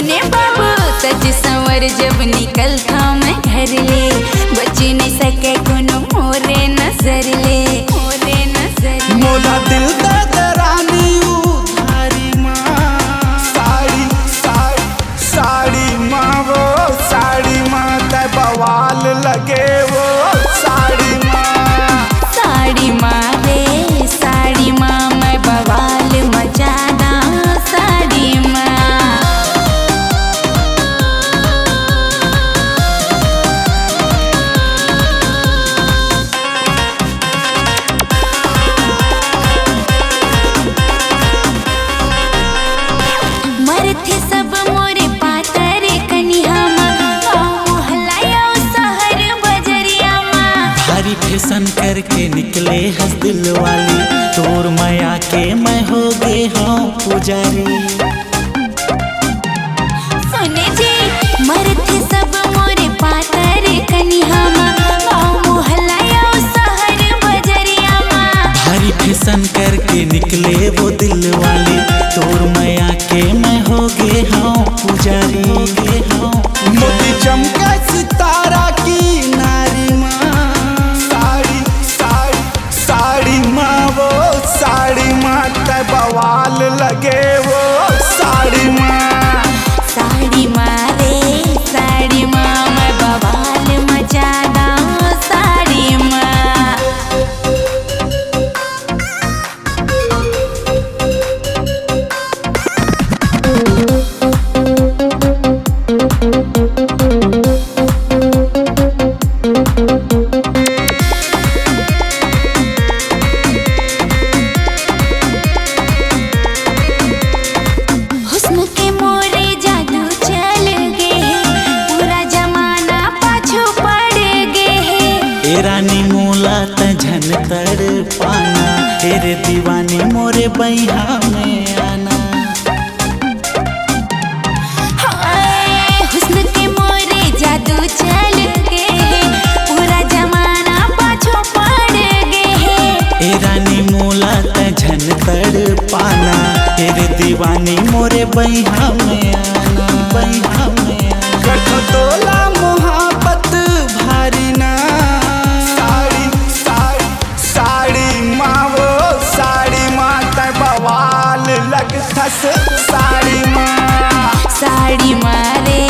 सुने बाबू सज संवर जब निकलता मैं घर ले, बच नहीं सके कोनो मोरे नजर ले, मोरे नजर ले। मोला दिल दरानी उधारी माँ, साड़ी साड़ी साड़ी माँ, वो साड़ी माँ ते बवाल लगे वो साड़ी माँ। साड़ी माँ रे साड़ी माँ, मैं बवाल मचाना साड़ी माँ। मरथे सब मोरे पातर कनिया शहर बजरिया माँ। भारी फैशन करके निकले हंस दिल वाली, तोर माया के मैं हो गए हाँ पुजारी। सुने जी मरथे सब मोरे पातर कनिया शहर बजरिया माँ। भारी फैशन करके निकले वो दिल वाली, तोर माया के मैं हो गए हाँ पुजारी, हो गए हाँ मोती चमके सितारा की नारी माँ, साड़ी साड़ी साड़ी माँ, वो साड़ी माँ ते बवाल लगे वो साड़ी माँ। साड़ी माँ रे साड़ी माँ, मैं बवाल मचाना साड़ी माँ। हुस्न के मोरे जादू चल गे है, पूरा जमाना पाछू पड़ गे है। ए रानी मोला तझन तड़ पाना, तेरे दीवानी मोरे बैहा में आना। हाय, हुस्न के मोरे जादू चल गे है, पूरा जमाना पाछू पड़ गे है। ए रानी मोला तझन तड़ पाना, तेरे दीवानी मोरे बैहा में आना, बैहा में आना। कठो तोला मोहब्बत भारी ना, साड़ी साड़ी साड़ी माँ, वो साड़ी माँ ते बवाल लगथस साड़ी माँ। साड़ी माँ रे